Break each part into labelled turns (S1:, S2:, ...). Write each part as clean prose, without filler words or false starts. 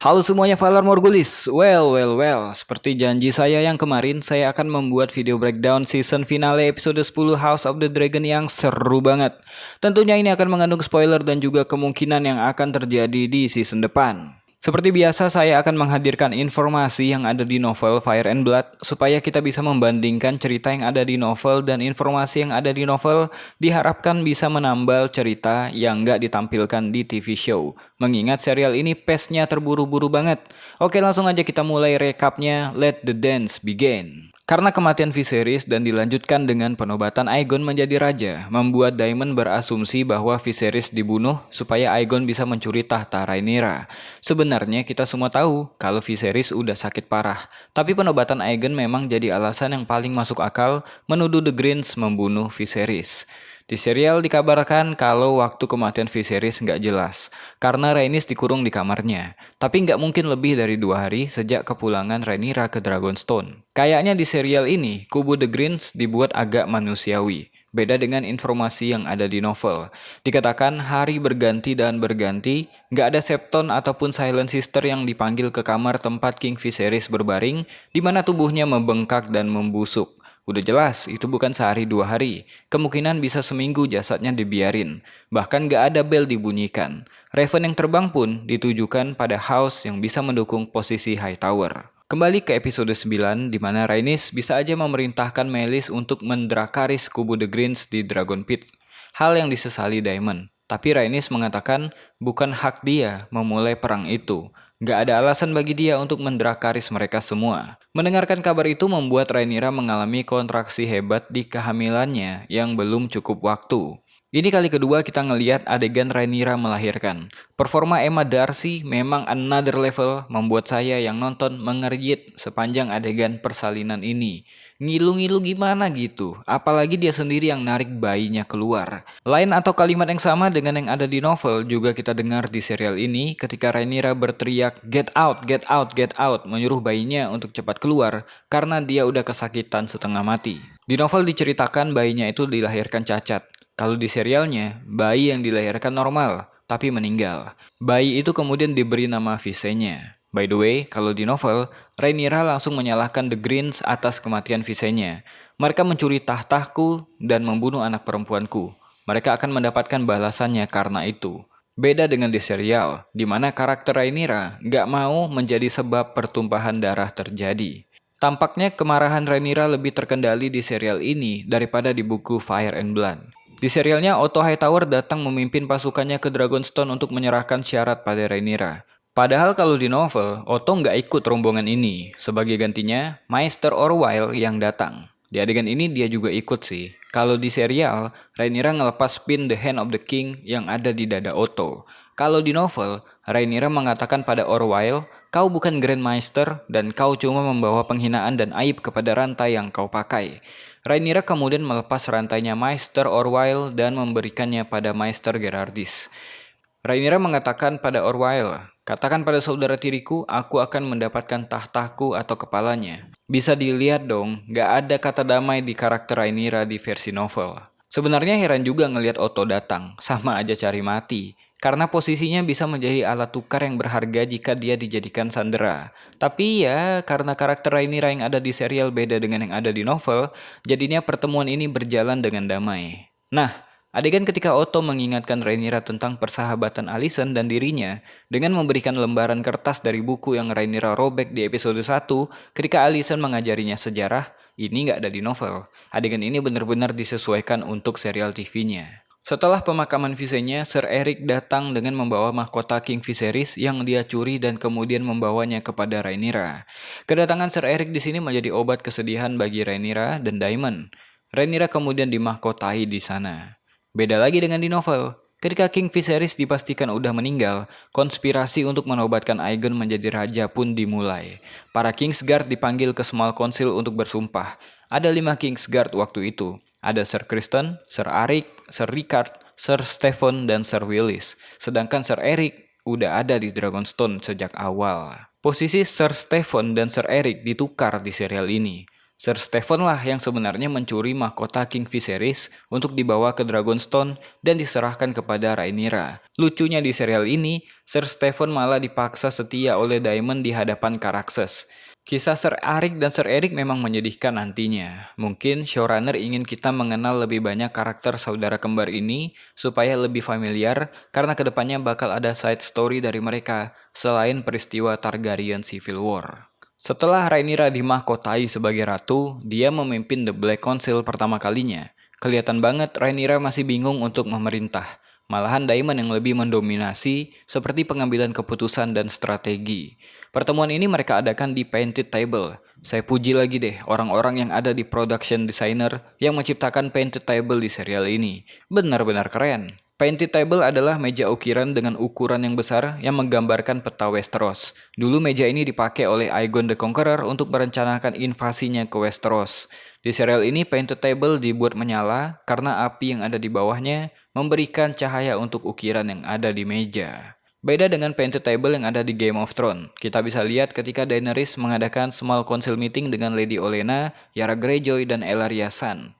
S1: Halo semuanya, Valar Morgulis. Well. Seperti janji saya yang kemarin, saya akan membuat video breakdown season finale episode 10 House of the Dragon yang seru banget. Tentunya ini akan mengandung spoiler dan juga kemungkinan yang akan terjadi di season depan. Seperti biasa, saya akan menghadirkan informasi yang ada di novel Fire and Blood supaya kita bisa membandingkan cerita yang ada di novel dan informasi yang ada di novel diharapkan bisa menambal cerita yang nggak ditampilkan di TV show. Mengingat serial ini pace-nya terburu-buru banget. Oke, langsung aja kita mulai recapnya. Let the dance begin. Karena kematian Viserys dan dilanjutkan dengan penobatan Aegon menjadi raja, membuat Daemon berasumsi bahwa Viserys dibunuh supaya Aegon bisa mencuri tahta Rhaenyra. Sebenarnya kita semua tahu kalau Viserys udah sakit parah, tapi penobatan Aegon memang jadi alasan yang paling masuk akal menuduh The Greens membunuh Viserys. Di serial dikabarkan kalau waktu kematian Viserys nggak jelas, karena Rhaenys dikurung di kamarnya. Tapi nggak mungkin lebih dari 2 hari sejak kepulangan Rhaenyra ke Dragonstone. Kayaknya di serial ini, kubu The Greens dibuat agak manusiawi. Beda dengan informasi yang ada di novel. Dikatakan hari berganti dan berganti, nggak ada Septon ataupun Silent Sister yang dipanggil ke kamar tempat King Viserys berbaring, di mana tubuhnya membengkak dan membusuk. Udah jelas, itu bukan sehari 2 hari. Kemungkinan bisa seminggu jasadnya dibiarin. Bahkan gak ada bel dibunyikan. Raven yang terbang pun ditujukan pada House yang bisa mendukung posisi Hightower. Kembali ke episode 9, di mana Rhaenys bisa aja memerintahkan Melis untuk mendrakaris kubu The Greens di Dragon Pit. Hal yang disesali Daemon. Tapi Rhaenys mengatakan bukan hak dia memulai perang itu. Gak ada alasan bagi dia untuk mendrakaris mereka semua. Mendengarkan kabar itu membuat Rhaenyra mengalami kontraksi hebat di kehamilannya yang belum cukup waktu. Ini kali kedua kita ngeliat adegan Rhaenyra melahirkan. Performa Emma Darcy memang another level, membuat saya yang nonton mengerjit sepanjang adegan persalinan ini. Ngilu-ngilu gimana gitu, apalagi dia sendiri yang narik bayinya keluar. Lain atau kalimat yang sama dengan yang ada di novel juga kita dengar di serial ini ketika Rhaenyra berteriak get out, get out, get out, menyuruh bayinya untuk cepat keluar karena dia udah kesakitan setengah mati. Di novel diceritakan bayinya itu dilahirkan cacat. Kalau di serialnya, bayi yang dilahirkan normal, tapi meninggal. Bayi itu kemudian diberi nama Visenya. By the way, kalau di novel, Rhaenyra langsung menyalahkan The Greens atas kematian Visenya. Mereka mencuri tahtaku dan membunuh anak perempuanku. Mereka akan mendapatkan balasannya karena itu. Beda dengan di serial, di mana karakter Rhaenyra gak mau menjadi sebab pertumpahan darah terjadi. Tampaknya kemarahan Rhaenyra lebih terkendali di serial ini daripada di buku Fire and Blood. Di serialnya, Otto Hightower datang memimpin pasukannya ke Dragonstone untuk menyerahkan syarat pada Rhaenyra. Padahal kalau di novel, Otto nggak ikut rombongan ini. Sebagai gantinya, Maester Orwyle yang datang. Di adegan ini dia juga ikut sih. Kalau di serial, Rhaenyra ngelepas pin The Hand of the King yang ada di dada Otto. Kalau di novel, Rhaenyra mengatakan pada Orwyle, kau bukan Grand Maester dan kau cuma membawa penghinaan dan aib kepada rantai yang kau pakai. Rhaenyra kemudian melepas rantainya Maester Orwyle dan memberikannya pada Maester Gerardis. Rhaenyra mengatakan pada Orwyle, katakan pada saudara tiriku, aku akan mendapatkan tahtaku atau kepalanya. Bisa dilihat dong, gak ada kata damai di karakter Rhaenyra di versi novel. Sebenarnya heran juga ngelihat Otto datang, sama aja cari mati. Karena posisinya bisa menjadi alat tukar yang berharga jika dia dijadikan sandera. Tapi ya, karena karakter Rhaenyra yang ada di serial beda dengan yang ada di novel, jadinya pertemuan ini berjalan dengan damai. Nah, adegan ketika Otto mengingatkan Rhaenyra tentang persahabatan Alicent dan dirinya dengan memberikan lembaran kertas dari buku yang Rhaenyra robek di episode 1 ketika Alicent mengajarinya sejarah, ini nggak ada di novel. Adegan ini benar-benar disesuaikan untuk serial TV-nya. Setelah pemakaman Visenya, Sir Eric datang dengan membawa mahkota King Viserys yang dia curi dan kemudian membawanya kepada Rhaenyra. Kedatangan Sir Eric di sini menjadi obat kesedihan bagi Rhaenyra dan Daemon. Rhaenyra kemudian dimahkotai di sana. Beda lagi dengan di novel. Ketika King Viserys dipastikan udah meninggal, konspirasi untuk menobatkan Aegon menjadi raja pun dimulai. Para Kingsguard dipanggil ke Small Council untuk bersumpah. Ada 5 Kingsguard waktu itu. Ada Sir Criston, Sir Arik, Sir Rickard, Sir Stephen, dan Sir Willis. Sedangkan Sir Eric udah ada di Dragonstone sejak awal. Posisi Sir Stephen dan Sir Eric ditukar di serial ini. Sir Stephen lah yang sebenarnya mencuri mahkota King Viserys untuk dibawa ke Dragonstone dan diserahkan kepada Rhaenyra. Lucunya di serial ini, Sir Stephen malah dipaksa setia oleh Daemon di hadapan Caraxes. Kisah Sir Arik dan Sir Eric memang menyedihkan nantinya. Mungkin showrunner ingin kita mengenal lebih banyak karakter saudara kembar ini supaya lebih familiar karena kedepannya bakal ada side story dari mereka selain peristiwa Targaryen Civil War. Setelah Rhaenyra dimahkotai sebagai ratu, dia memimpin The Black Council pertama kalinya. Kelihatan banget Rhaenyra masih bingung untuk memerintah. Malahan Daemon yang lebih mendominasi seperti pengambilan keputusan dan strategi. Pertemuan ini mereka adakan di Painted Table. Saya puji lagi deh orang-orang yang ada di production designer yang menciptakan Painted Table di serial ini. Benar-benar keren. Painted Table adalah meja ukiran dengan ukuran yang besar yang menggambarkan peta Westeros. Dulu meja ini dipakai oleh Aegon the Conqueror untuk merencanakan invasinya ke Westeros. Di serial ini Painted Table dibuat menyala karena api yang ada di bawahnya memberikan cahaya untuk ukiran yang ada di meja. Beda dengan Painted Table yang ada di Game of Thrones, kita bisa lihat ketika Daenerys mengadakan small council meeting dengan Lady Olenna, Yara Greyjoy, dan Ellaria Sand.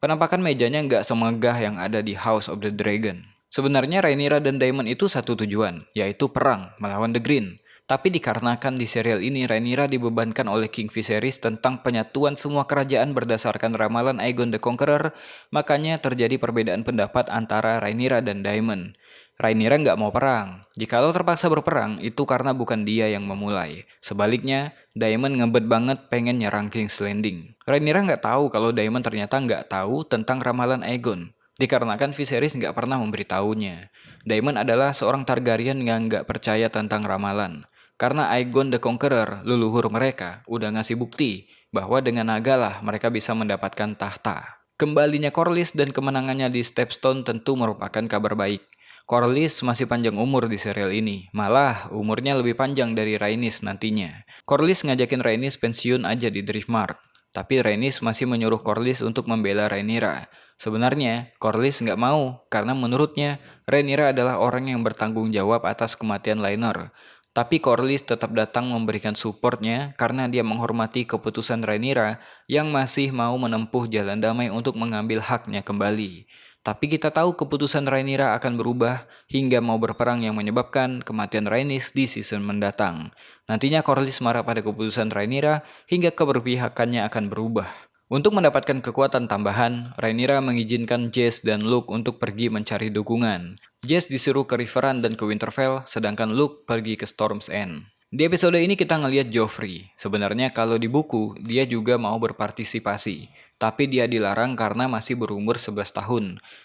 S1: Penampakan mejanya nggak semegah yang ada di House of the Dragon. Sebenarnya Rhaenyra dan Daemon itu satu tujuan, yaitu perang melawan The Green. Tapi dikarenakan di serial ini Rhaenyra dibebankan oleh King Viserys tentang penyatuan semua kerajaan berdasarkan ramalan Aegon the Conqueror, makanya terjadi perbedaan pendapat antara Rhaenyra dan Daemon. Rhaenyra nggak mau perang. Jikalau terpaksa berperang, itu karena bukan dia yang memulai. Sebaliknya, Daemon ngebet banget pengen nyerang King's Landing. Rhaenyra nggak tahu kalau Daemon ternyata nggak tahu tentang ramalan Aegon. Dikarenakan Viserys nggak pernah memberitahunya. Daemon adalah seorang Targaryen yang nggak percaya tentang ramalan. Karena Aegon the Conqueror, leluhur mereka, udah ngasih bukti bahwa dengan naga lah mereka bisa mendapatkan tahta. Kembalinya Corlys dan kemenangannya di Stepstone tentu merupakan kabar baik. Corlys masih panjang umur di serial ini, malah umurnya lebih panjang dari Rhaenys nantinya. Corlys ngajakin Rhaenys pensiun aja di Driftmark, tapi Rhaenys masih menyuruh Corlys untuk membela Rhaenyra. Sebenarnya, Corlys nggak mau, karena menurutnya Rhaenyra adalah orang yang bertanggung jawab atas kematian Laenor. Tapi Corlys tetap datang memberikan supportnya karena dia menghormati keputusan Rhaenyra yang masih mau menempuh jalan damai untuk mengambil haknya kembali. Tapi kita tahu keputusan Rhaenyra akan berubah hingga mau berperang yang menyebabkan kematian Rhaenys di season mendatang. Nantinya Corlys marah pada keputusan Rhaenyra hingga keberpihakannya akan berubah. Untuk mendapatkan kekuatan tambahan, Rhaenyra mengizinkan Jace dan Luke untuk pergi mencari dukungan. Jace disuruh ke Riverrun dan ke Winterfell, sedangkan Luke pergi ke Storm's End. Di episode ini kita ngelihat Joffrey. Sebenarnya kalau di buku, dia juga mau berpartisipasi. Tapi dia dilarang karena masih berumur 11 tahun.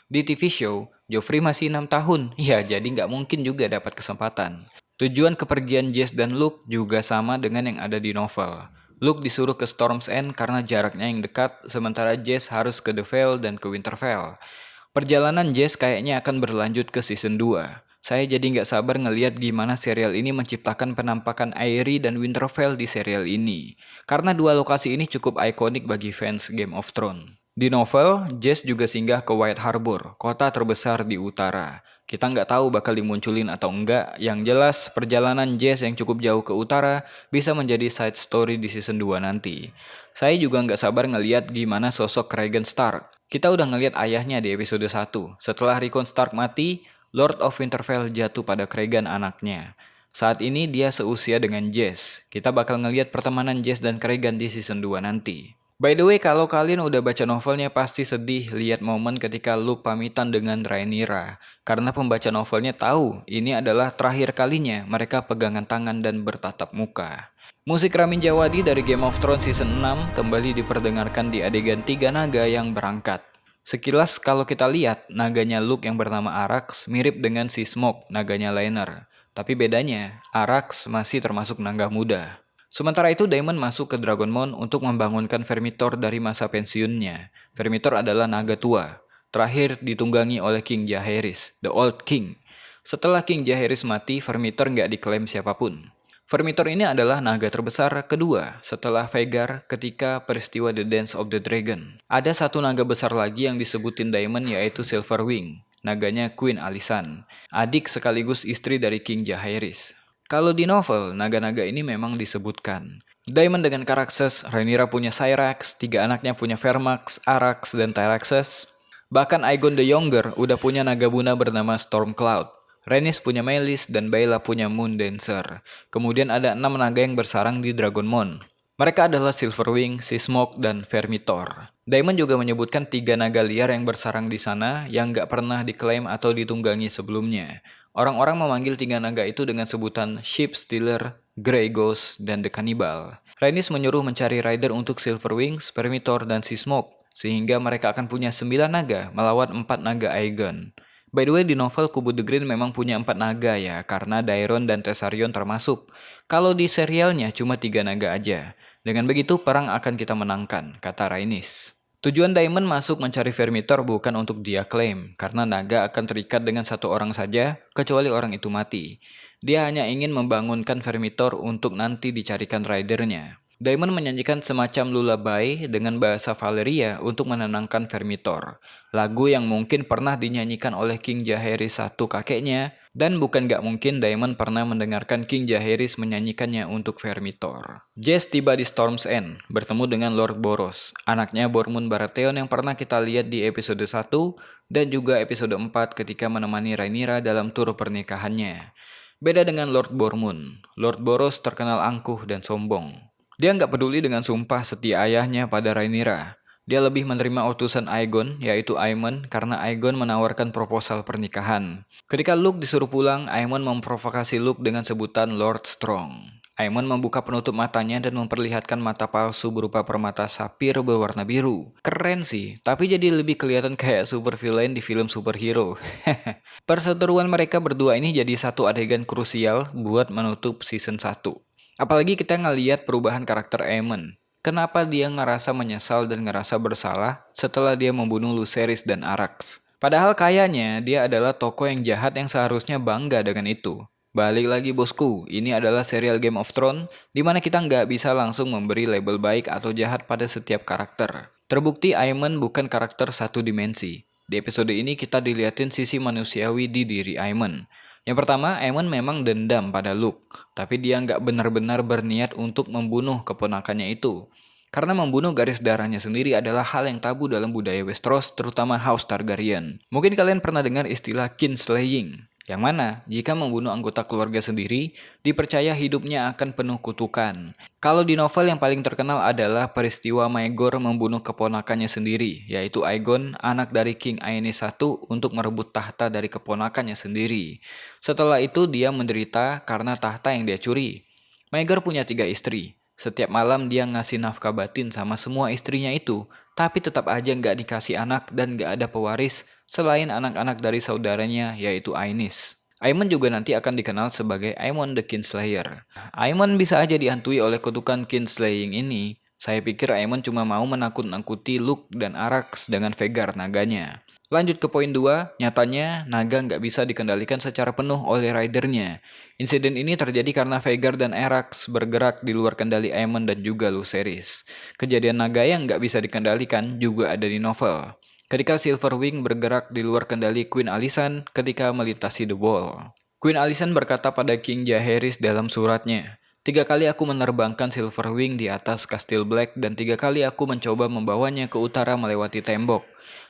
S1: Di TV show, Joffrey masih 6 tahun. Ya, jadi nggak mungkin juga dapat kesempatan. Tujuan kepergian Jace dan Luke juga sama dengan yang ada di novel. Luke disuruh ke Storm's End karena jaraknya yang dekat, sementara Jace harus ke The Vale dan ke Winterfell. Perjalanan Jace kayaknya akan berlanjut ke season 2. Saya jadi nggak sabar ngeliat gimana serial ini menciptakan penampakan Aerie dan Winterfell di serial ini. Karena dua lokasi ini cukup ikonik bagi fans Game of Thrones. Di novel, Jace juga singgah ke White Harbor, kota terbesar di utara. Kita nggak tahu bakal dimunculin atau enggak, yang jelas perjalanan Jace yang cukup jauh ke utara bisa menjadi side story di season 2 nanti. Saya juga nggak sabar ngeliat gimana sosok Rhaegar Stark. Kita udah ngeliat ayahnya di episode 1. Setelah Rickon Stark mati, Lord of Winterfell jatuh pada Cregan anaknya. Saat ini dia seusia dengan Jace. Kita bakal ngeliat pertemanan Jace dan Cregan di season 2 nanti. By the way, kalau kalian udah baca novelnya pasti sedih lihat momen ketika Luke pamitan dengan Rhaenyra. Karena pembaca novelnya tahu ini adalah terakhir kalinya mereka pegangan tangan dan bertatap muka. Musik Ramin Djawadi dari Game of Thrones season 6 kembali diperdengarkan di adegan 3 naga yang berangkat. Sekilas kalau kita lihat, naganya Luke yang bernama Arrax mirip dengan si Smoke, naganya Laenor. Tapi bedanya, Arrax masih termasuk naga muda. Sementara itu Daemon masuk ke Dragonmount untuk membangunkan Vermithor dari masa pensiunnya. Vermithor adalah naga tua. Terakhir ditunggangi oleh King Jaehaerys, The Old King. Setelah King Jaehaerys mati, Vermithor nggak diklaim siapapun. Vermithor ini adalah naga terbesar kedua setelah Vhagar ketika peristiwa The Dance of the Dragon. Ada satu naga besar lagi yang disebutin Daemon yaitu Silverwing, naganya Queen Alysanne, adik sekaligus istri dari King Jaehaerys. Kalau di novel, naga-naga ini memang disebutkan. Daemon dengan Caraxes, Rhaenyra punya Syrax, 3 anaknya punya Vermax, Arax, dan Tyraxes. Bahkan Aegon the Younger udah punya naga buna bernama Stormcloud. Rhaenys punya Melis dan Baela punya Moondancer. Kemudian ada 6 naga yang bersarang di Dragonmount. Mereka adalah Silverwing, Seasmoke, dan Vermithor. Daemon juga menyebutkan 3 naga liar yang bersarang di sana yang gak pernah diklaim atau ditunggangi sebelumnya. Orang-orang memanggil 3 naga itu dengan sebutan Ship Stealer, Grey Ghost, dan The Cannibal. Rhaenys menyuruh mencari rider untuk Silverwings, Vermithor, dan Seasmoke, sehingga mereka akan punya 9 naga melawan 4 naga Aegon. By the way, di novel Kubu The Green memang punya 4 naga ya, karena Daeron dan Tessarion termasuk. Kalau di serialnya cuma 3 naga aja. Dengan begitu, perang akan kita menangkan, kata Rhaenys. Tujuan Daemon masuk mencari Vermithor bukan untuk dia klaim, karena naga akan terikat dengan 1 orang saja, kecuali orang itu mati. Dia hanya ingin membangunkan Vermithor untuk nanti dicarikan ridernya. Daemon menyanyikan semacam lullaby dengan bahasa Valeria untuk menenangkan Vermithor. Lagu yang mungkin pernah dinyanyikan oleh King Jaehaerys I kakeknya, dan bukan gak mungkin Daemon pernah mendengarkan King Jaehaerys menyanyikannya untuk Vermithor. Jace tiba di Storm's End, bertemu dengan Lord Boros, anaknya Bormund Baratheon yang pernah kita lihat di episode 1 dan juga episode 4 ketika menemani Rhaenyra dalam tur pernikahannya. Beda dengan Lord Bormund, Lord Boros terkenal angkuh dan sombong. Dia nggak peduli dengan sumpah setia ayahnya pada Rhaenyra. Dia lebih menerima utusan Aegon, yaitu Aemon, karena Aegon menawarkan proposal pernikahan. Ketika Luke disuruh pulang, Aemon memprovokasi Luke dengan sebutan Lord Strong. Aemon membuka penutup matanya dan memperlihatkan mata palsu berupa permata sapir berwarna biru. Keren sih, tapi jadi lebih kelihatan kayak supervillain di film superhero. Perseteruan mereka berdua ini jadi satu adegan krusial buat menutup season 1. Apalagi kita ngeliat perubahan karakter Aemon. Kenapa dia ngerasa menyesal dan ngerasa bersalah setelah dia membunuh Lucerys dan Arax. Padahal kayaknya dia adalah tokoh yang jahat yang seharusnya bangga dengan itu. Balik lagi bosku, ini adalah serial Game of Thrones di mana kita nggak bisa langsung memberi label baik atau jahat pada setiap karakter. Terbukti Aemon bukan karakter satu dimensi. Di episode ini kita dilihatin sisi manusiawi di diri Aemon. Yang pertama, Aemon memang dendam pada Luke, tapi dia nggak benar-benar berniat untuk membunuh keponakannya itu. Karena membunuh garis darahnya sendiri adalah hal yang tabu dalam budaya Westeros, terutama House Targaryen. Mungkin kalian pernah dengar istilah kinslaying, yang mana jika membunuh anggota keluarga sendiri, dipercaya hidupnya akan penuh kutukan. Kalau di novel yang paling terkenal adalah peristiwa Maegor membunuh keponakannya sendiri, yaitu Aegon, anak dari King Aenys I untuk merebut tahta dari keponakannya sendiri. Setelah itu dia menderita karena tahta yang dia curi. Maegor punya 3 istri. Setiap malam dia ngasih nafkah batin sama semua istrinya itu, tapi tetap aja nggak dikasih anak dan nggak ada pewaris selain anak-anak dari saudaranya yaitu Aenys. Aemon juga nanti akan dikenal sebagai Aemon the Kinslayer. Aemon bisa aja dihantui oleh kutukan Kinslaying ini. Saya pikir Aemon cuma mau menakut-nakuti Luke dan Arax dengan Vhagar naganya. Lanjut ke poin 2, nyatanya naga nggak bisa dikendalikan secara penuh oleh ridernya. Insiden ini terjadi karena Vhagar dan Arax bergerak di luar kendali Aemon dan juga Lucerys. Kejadian naga yang nggak bisa dikendalikan juga ada di novel. Ketika Silverwing bergerak di luar kendali Queen Alysanne ketika melintasi The Wall. Queen Alysanne berkata pada King Jaehaerys dalam suratnya, 3 kali aku menerbangkan Silverwing di atas Kastil Black dan 3 kali aku mencoba membawanya ke utara melewati tembok.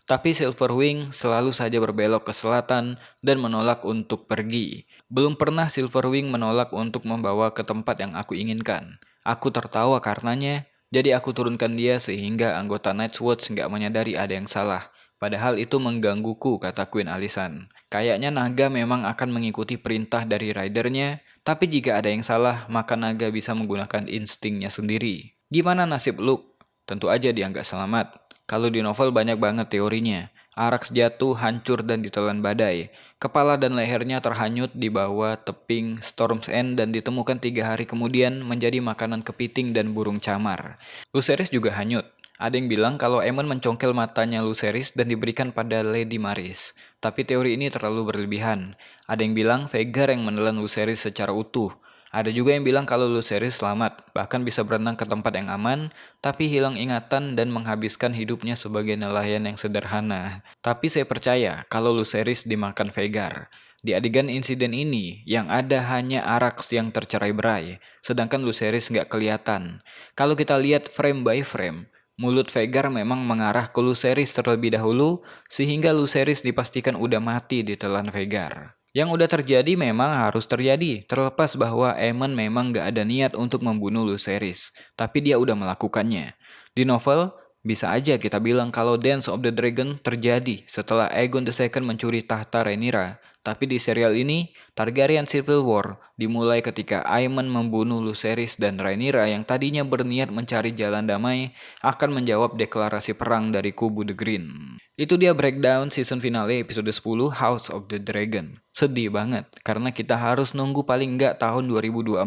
S1: Tapi Silverwing selalu saja berbelok ke selatan dan menolak untuk pergi. Belum pernah Silverwing menolak untuk membawa ke tempat yang aku inginkan. Aku tertawa karenanya, jadi aku turunkan dia sehingga anggota Night's Watch nggak menyadari ada yang salah. Padahal itu menggangguku, kata Queen Alysanne. Kayaknya naga memang akan mengikuti perintah dari ridernya, tapi jika ada yang salah, maka naga bisa menggunakan instingnya sendiri. Gimana nasib Luke? Tentu aja dia nggak selamat. Kalau di novel banyak banget teorinya. Arax jatuh, hancur dan ditelan badai. Kepala dan lehernya terhanyut di bawah tebing Storm's End dan ditemukan 3 hari kemudian menjadi makanan kepiting dan burung camar. Lucerys juga hanyut. Ada yang bilang kalau Aemon mencongkel matanya Lucerys dan diberikan pada Lady Maris. Tapi teori ini terlalu berlebihan. Ada yang bilang Vhagar yang menelan Lucerys secara utuh. Ada juga yang bilang kalau Lucerys selamat, bahkan bisa berenang ke tempat yang aman, tapi hilang ingatan dan menghabiskan hidupnya sebagai nelayan yang sederhana. Tapi saya percaya kalau Lucerys dimakan Vhagar. Di adegan insiden ini, yang ada hanya Arax yang tercerai-berai, sedangkan Lucerys nggak kelihatan. Kalau kita lihat frame by frame, mulut Vhagar memang mengarah ke Lucerys terlebih dahulu, sehingga Lucerys dipastikan udah mati ditelan Vhagar. Yang udah terjadi memang harus terjadi, terlepas bahwa Aemon memang gak ada niat untuk membunuh Lucerys, tapi dia udah melakukannya. Di novel, bisa aja kita bilang kalau Dance of the Dragon terjadi setelah Aegon II mencuri tahta Rhaenyra, tapi di serial ini, Targaryen Civil War dimulai ketika Aemon membunuh Lucerys dan Rhaenyra yang tadinya berniat mencari jalan damai akan menjawab deklarasi perang dari kubu The Green. Itu dia breakdown season finale episode 10 House of the Dragon. Sedih banget, karena kita harus nunggu paling nggak tahun 2024,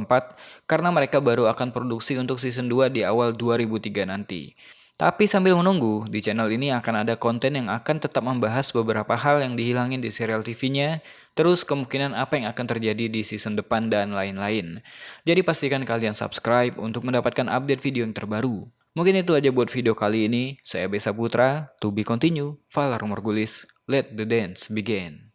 S1: karena mereka baru akan produksi untuk season 2 di awal 2003 nanti. Tapi sambil menunggu, di channel ini akan ada konten yang akan tetap membahas beberapa hal yang dihilangin di serial TV-nya, terus kemungkinan apa yang akan terjadi di season depan dan lain-lain. Jadi pastikan kalian subscribe untuk mendapatkan update video yang terbaru. Mungkin itu aja buat video kali ini. Saya Besa Putra, to be continue, Valar Morghulis, let the dance begin.